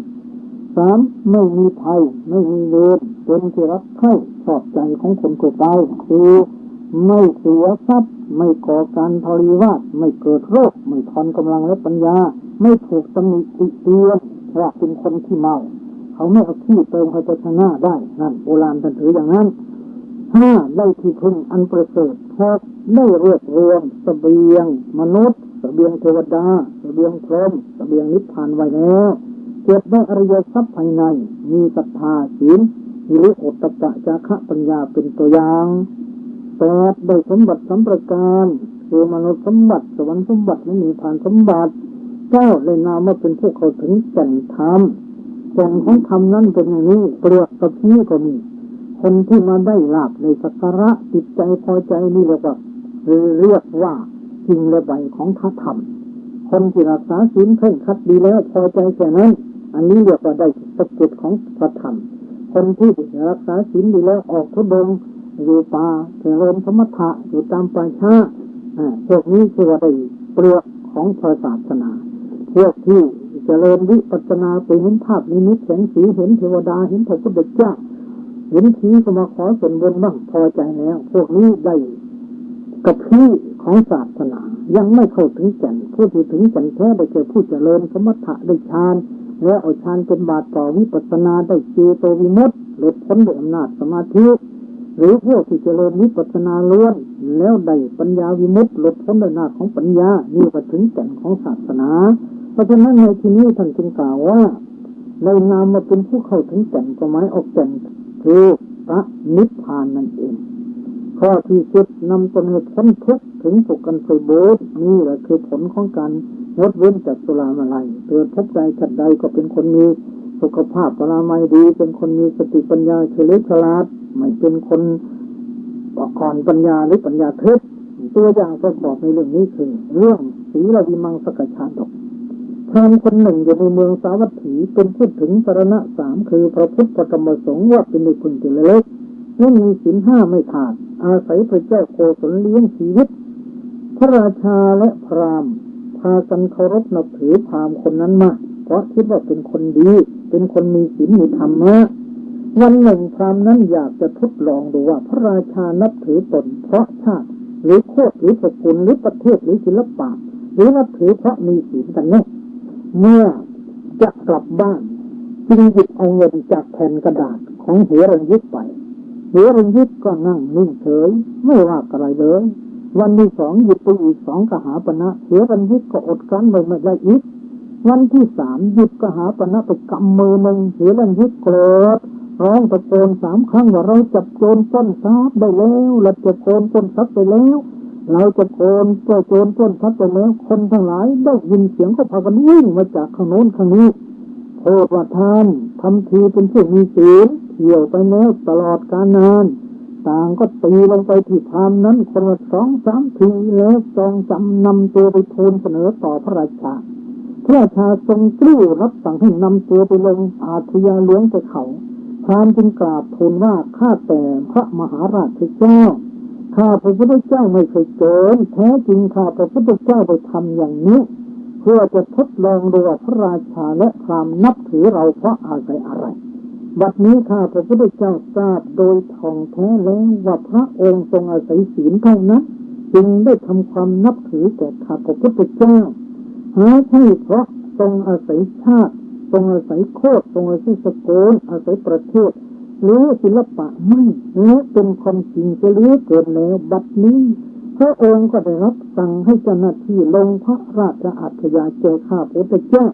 A: 3ไม่มีภัยไม่มีเวรเป็นที่รักใคร่ชอบใจของคนทั่วไป4ไม่เสียทรัพย์ไม่ก่อการทะเลาะวิวาทไม่เกิดโรคไม่ทอนกำลังและปัญญาไม่ถูกตำหนิติเตียนเพราะเป็นคนที่เมาเขาไม่เอาขี้เติมเขาจะชนะได้นั่นโบราณท่านถืออย่างนั้น 5ได้ที่พึ่งอันประเสริฐ6ได้รวบรวมเสบียงมนุษย์เสบียงเทวดาเสบียงพรหมเสบียงนิพพานไว้แล้ว7ได้อริยทรัพย์ภายในมีศรัทธาศีลหิริโอตตัปปะจาคะปัญญาเป็นตัวอย่าง8ได้สมบัติ3ประการคือมนุษย์สมบัติสวรรค์สมบัติและนิพพานสมบัติ9ได้นามว่าเป็นผู้เข้าถึงแก่นธรรมแก่นของธรรมนั้นเป็นอย่างนี้เปลือกกับนี้ก็มีคนที่มาได้ลาภในสักการะจิตใจพอใจนี่เรียกว่าจริงและใบของพระธรรมคนที่รักษาศีลเคร่งครัดดีแล้วพอใจแค่นั้นอันนี้เรียกว่าได้ตะกุดของพระธรรมคนที่รักษาศีลดีแล้วออกธุดงค์อยู่ป่าเจริญสมถะอยู่ตามป่าช้าพวกนี้คือว่าได้เปลือกของพระศาสนาพวกที่เจริญวิปัสสนาไปเห็นภาพนิมิตแสงสีเห็นเทวดาเห็นพระพุทธเจ้าเห็นผีก็มาขอส่วนบุญบ้างพอใจแล้วพวกนี้ได้กับพี่ของศาสนายังไม่เข้าถึงแก่นผู้ที่ถึงแก่นแท้ได้แก่ผู้เจริญสมถะได้ฌานและเอาฌานเป็นบาตรต่อวิปัสสนาได้เจโตวิมุตติหลุดพ้นด้วยอำนาจสมาธิหรือพวกที่เจริญวิปัสสนาล้วนแล้วได้ปัญญาวิมุตติหลุดพ้นด้วยอำนาจของปัญญานี่ก็ถึงแก่นของศาสนาเพราะฉะนั้นในที่นี้ท่านจึงกล่าวว่าในนามมาเป็นผู้เข้าถึงแก่นก็หมายออกแก่นคือพระนิพพานนั่นเองข้อที่10นำตนให้พ้นทุกข์ถึงสุขกันไพบูรณ์นี่แหละคือผลของการงดเว้นจากสุราเมลัยเกิดพบใจขัดใดก็เป็นคนมีสุขภาพปรามัยดีเป็นคนมีสติปัญญาเฉลียวฉลาดไม่เป็นคนอ่อนปัญญาหรือปัญญาทึบตัวอย่างประกอบในเรื่องนี้คือเรื่องศีลวิมังสกชาดกพราหมณ์คนหนึ่งอยู่ในเมืองสาวัตถีเป็นพูดถึงสรณะ3คือพระพุทธธรรมสงฆ์ว่าเป็นในคุณที่เล็กและมีศีล5ไม่ขาดอาศัยพระเจ้าโกศลเลี้ยงชีวิตพระราชาและพราหมณ์พากันเคารพนับถือพราหมณ์คนนั้นมากเพราะคิดว่าเป็นคนดีเป็นคนมีศีลมีธรรมะวันหนึ่งพราหมณ์นั้นอยากจะทดลองดูว่าพระราชานับถือตนเพราะชาติหรือโคตรหรือสกุลหรือประเทศหรือศิลปะหรือนับถือเพราะมีศีลกันแน่เมื่อจะกลับบ้านจึงหยิบเอาเงินจากแผ่นกระดาษของเหรัญญิกไปเหรัญญิกก็นั่งนิ่งเฉยไม่ว่าอะไรเลยวันที่2หยิบไปอีก2กหาปณะเหรัญญิกก็อดกลั้นไม่ได้อีกวันที่3หยิบกหาปณะไปกำมือหนึ่งเหรัญญิกโกรธร้องตะโกน3 ครั้งว่าเราจับโจรปล้นทรัพย์ได้แล้วเราจับโจรปล้นทรัพย์ไปแล้วเราจะโจรปล้นทรัพย์ไปแล้วคนทั้งหลายได้ยินเสียงก็พากันวิ่งมาจากข้างโน้นข้างนี้โทษว่าท่านทำทีเป็นผู้มีศีลเที่ยวไปแล้วตลอดกาลนานต่างก็ตีลงไปที่พราหมณ์นั้นคนละ2-3 ทีแล้วจองจำนำตัวไปทูลเสนอต่อพระราชาพระราชาทรงกริ้วรับสั่งให้นำตัวไปลงอาทยาหลวงไปเขาพราหมณ์จึงกราบทูลว่าข้าแต่พระมหาราชเจ้าข้าพระพุทธเจ้าไม่เคยโจรแท้จริงข้าพระพุทธเจ้าได้ทำอย่างนี้เพื่อจะทดลองดูว่าพระราชาและพราหมณ์นับถือเราเพราะอะไรบัดนี้ข้าพระพุทธเจ้าทราบโดยท่องแท้แล้วว่าพระองค์ทรงอาศัยศีลเท่านั้นจึงได้ทำความนับถือแก่ข้าพระพุทธเจ้าหาใช่เพราะทรงอาศัยชาติทรงอาศัยโคตรทรงอาศัยสกุลอาศัยประเทศหรือศิลปะไม่และเป็นความจริงจะเหลือเกินแล้วบัดนี้พระองค์ก็ได้รับสั่งให้เจ้าหน้าที่ลงพระราชอัธยาศัยข้าพระพุทธเจ้า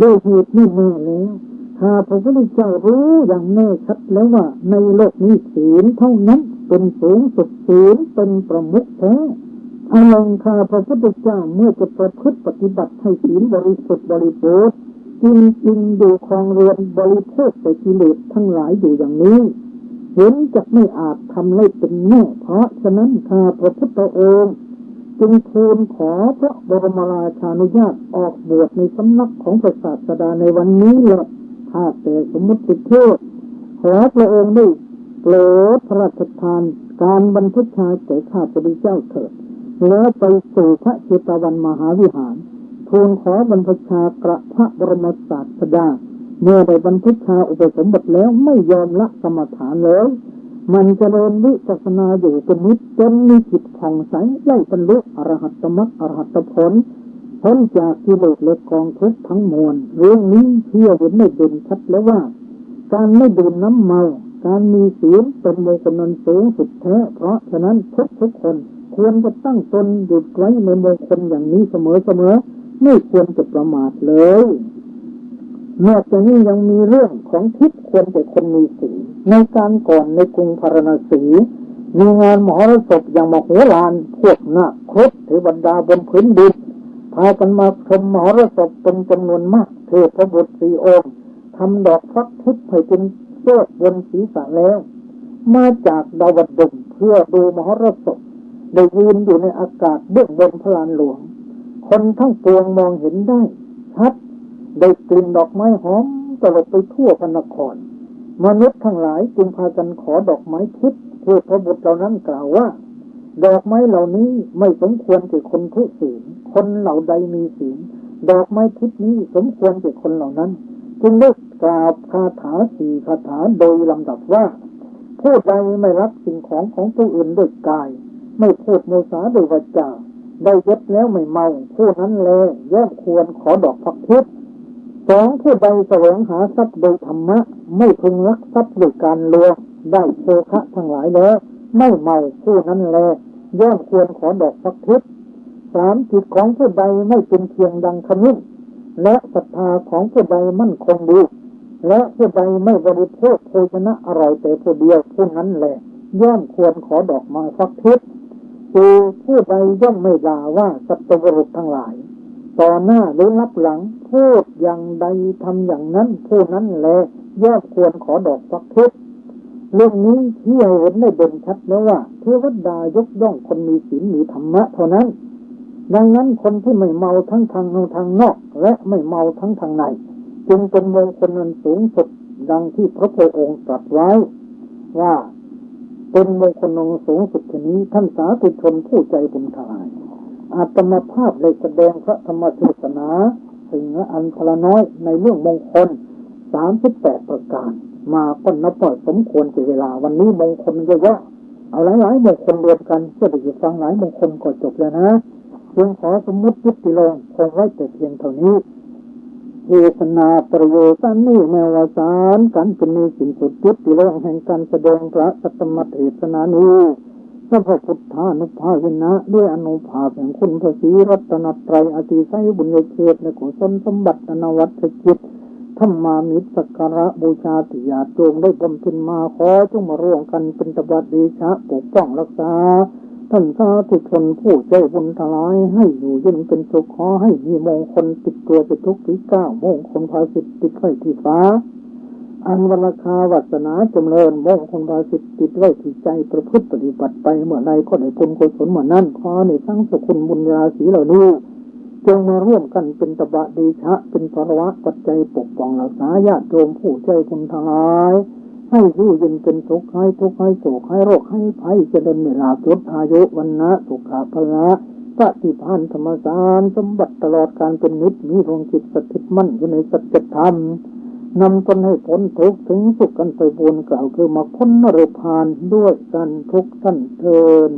A: ด้วยเหตุนี้แน่แล้วข้าพระพุทธเจ้ารู้อย่างแน่ชัดแล้วว่าในโลกนี้ศีลเท่านั้นเป็นสูงสุดศีลเป็นประมุขแท้อลังข้าพระพุทธเจ้าเมื่อจะประพฤติปฏิบัติให้ศีลบริสุทธิ์บริบูรณ์จริงอยู่ครองเรือนบริโภคแต่กิเลสทั้งหลายอยู่อย่างนี้เห็นจะไม่อาจทำให้เป็นแน่เพราะฉะนั้นข้าพระพุทธองค์จึงทูลขอพระบรมราชานุญาตออกบวชในสำนักของพระศาสดาในวันนี้แหละข้าแต่สมมุติเทพขอพระองค์ได้โปรดพระราชทานการบรรพชาแก่ข้าพระพุทธเจ้าเถิดแล้วไปสู่พระเชตวันมหาวิหารทูลขอบรรพชากระพระบรมศาสดาเมื่อได้บรรพชาอุปสมบทแล้วไม่ยอมละกรรมฐานเลยมันเจริญวิปัสสนาอยู่เป็นนิจจนมีจิตผ่องใสได้บรรลุอรหัตมรรคอรหัตผลพ้นจากกิเลสและกองทุกข์ทั้งมวลเรื่องนี้เชื่อเห็นได้เด่นชัดแล้วว่าการไม่ดื่มน้ำเมา การมีศีลเป็นมงคลนั้นสูงสุดแท้เพราะฉะนั้นทุกคนควรจะตั้งตนอยู่ไว้ในมงคลอย่างนี้เสมอไม่ควรจะประมาทเลยนอกจากนี้ยังมีเรื่องของทิศควรแก่คนมีศีลในการก่อนในกรุงพาราณสีมีงานมหรสพอย่างมโหฬารพวกนาคครเทวดาบนพื้นดินพากันมาชมมหรสพเป็นจำนวนมากเทพบุตร4 องค์ทำดอกฟักทิพย์ให้เป็นเสื้อบนศีรษะแล้วมาจากดาวดึงส์เพื่อดูมหรสพได้ยืนอยู่ในอากาศเบื้องบนพระลานหลวงคนทั้งปวงมองเห็นได้ชัดได้กลิ่นดอกไม้หอมตลบไปทั่วพระนครมนุษย์ทั้งหลายจึงพากันขอดอกไม้ทิพย์เทพบุตรเหล่านั้นกล่าวว่าดอกไม้เหล่านี้ไม่สมควรแก่คนทุศีลคนเหล่าใดมีศีลดอกไม้ทิพย์นี้สมควรแก่คนเหล่านั้นจึงได้กล่าวคาถา4 คาถาโดยลำดับว่าผู้ใดไม่รับสิ่งของผู้อื่นด้วยกายไม่พูดโมสาโดยวาจาได้ยศแล้วไม่เมาผู้นั้นแลย่อมควรขอดอกฟักทิพย์ 2ผู้ใดแสวงหาทรัพย์โดยธรรมะไม่พึงลักทรัพย์ด้วยการลวงได้โภคะทั้งหลายแล้วไม่เมาผู้นั้นแลย่อมควรขอดอกฟักทิพย์ 3จิตของผู้ใดไม่เป็นเพียงดังขมิ้นและศรัทธาของผู้ใดมั่นคงดีและผู้ใดไม่บริโภคโภชนะอร่อยแต่ผู้เดียวผู้นั้นแหละย่อมควรขอดอกไม้ฟักทิพย์คือผู้ใดย่อมไม่ด่าว่าสัตว์บุรุษทั้งหลายต่อหน้าหรือรับหลังพูดอย่างใดทำอย่างนั้นผู้นั้นแหละย่อมควรขอดอกฟักทิพย์เรื่องนี้ที่ให้เห็นได้เด่นชัดแล้วว่าเทวดายกย่องคนมีศีลมีธรรมะเท่านั้นดังนั้นคนที่ไม่เมาทั้งทางนอกและไม่เมาทั้งทางในจึงเป็นมงคลอันสูงสุดดังที่พระพุทธองค์ตรัสไว้ว่าเป็นมงคลอันสูงสุดชนี้ท่านสาธุชนผู้ใจบุญทลายอาตมาภาพได้แสดงพระธรรมเทศนาถึงอันพละน้อยในเรื่องมงคล38ประการมาก็นับว่าสมควรแก่เวลาวันนี้มงคลเยอะๆเอาหลายๆมงคลรวมกันเพื่อได้ฟังหลายมงคลก็จบแล้วนะจึงขอสมมุติยุติลงคงไว้แต่เพียงเท่านี้เทศนาประโยชน์นี้แนวสารกันเป็นมีสิ่งสุดยุติลงแห่งการแสดงพระสัตตมเทศนานี้พระพุทธานุภาเวนะด้วยอนุภาพแห่งคุณพระศรีรัตนตรัยอติไสยบุญญาเขตและกุศลสมบัตินวัตจิตธรรมามิตรสักการะบูชาติญาติโยมได้บำเพ็ญมาขอจงมาร่วมกันเป็นตบะเดชะปกป้องรักษาท่านสาธุชนผู้ใจบุญทลายให้อยู่เย็นเป็นสุขขอให้มีมงคลติดตัวไปทุกที่ก้าวมงคลภาสิทธิ์ติดไว้ที่ฟ้าอันวรรคาวัสนาจำเริญมงคลภาสิทธิ์ติดไว้ที่ใจประพฤติปฏิบัติไปเมื่อใดก็ได้บุญกุศลเมื่อนั้นขอในทั้งสกุลบุญญาสีเหล่านี้จงมาร่วมกันเป็นตบะเดชะเป็นภรวะปัจจัยปกป้องรักษาญาติโยมผู้ใจบุญทลายให้อยู่เย็นเป็นสุขให้ทุกข์ให้โศกให้โรคให้ภัยจะเดินเวลาลดอายุวันนะสุขภาละปฏิภาณธรรมสารสมบัติตลอดการเป็นนิจมีดวงจิตสถิตมั่นอยู่ในสัจธรรมนำตนให้พ้นทุกข์ถึงสุขกันไปบุญกล่าวคือมรรคผลนิพพานด้วยกันทุกท่านเทอญ